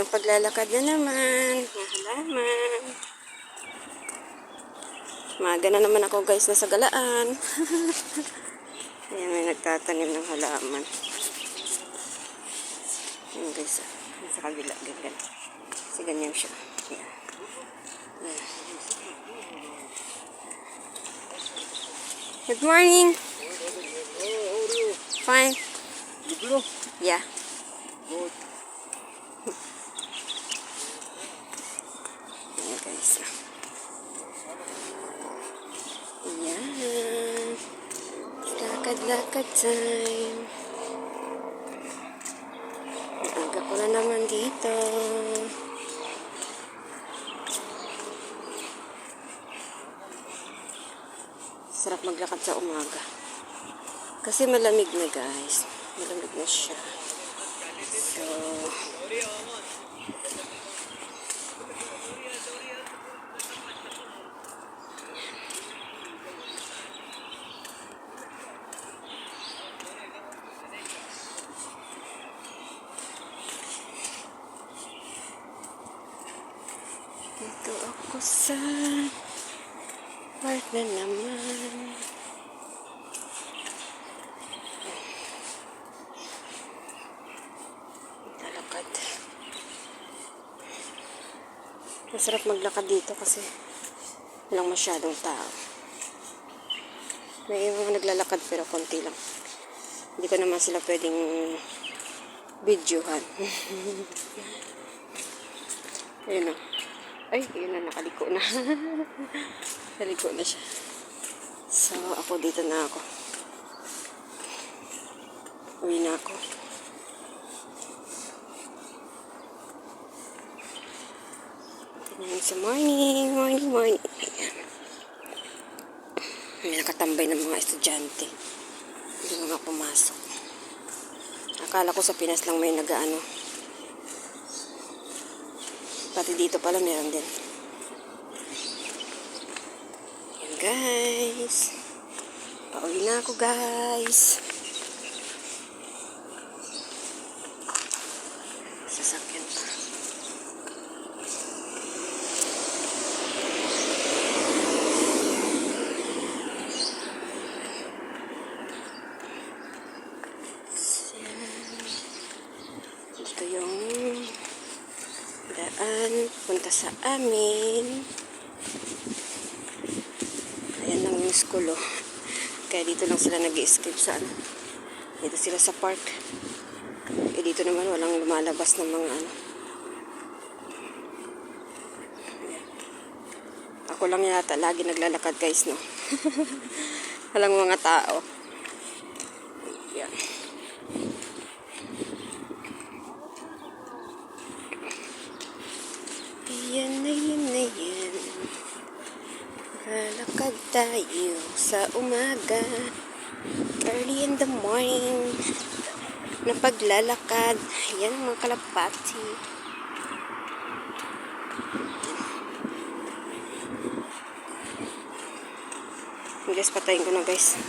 Ang paglalakad na naman. Mga halaman. Maga na naman ako guys na sa galaan. Ayan, may nagtatanim ng halaman. Ayan guys, sa kabila, ganyan. Kasi ganyan siya. Ayan. Ayan. Good morning. Fine. Yeah. Ayan guys. Ayan. Lakad-lakad time. Aga ko na naman dito. Sarap maglakad sa umaga. Kasi malamig na guys. Malamig na siya. So, dito ako sa park na naman. Lalakad. Masarap maglakad dito kasi walang masyadong tao. May mga naglalakad pero konti lang. Hindi ko naman sila pwedeng videohan. Ayun o. Ay, yun na, nakaliko na. Nakaliko na siya. So, ako dito na ako. Uwi na ako. Sa morning. Ayan. May nakatambay ng mga estudyante. Hindi nga pumasok. Akala ko sa Pinas lang may nag-ano. Pati dito pala meron din. Ayan guys. Pauwi na ako guys. Sasakyan pa. Ito yung daan punta sa amin. Ayan lang yung school oh. Kaya dito lang sila nag-escape sa ano. Dito sila sa park. Eh dito naman walang lumalabas ng mga ano. Ayan. Ako lang yata lagi naglalakad guys no. Walang mga tao. Ayan. Ayan na yan. Lalakad tayo sa umaga. Early in the morning. Na paglalakad. Ayan mga kalapati. Guys, patayin ko na guys.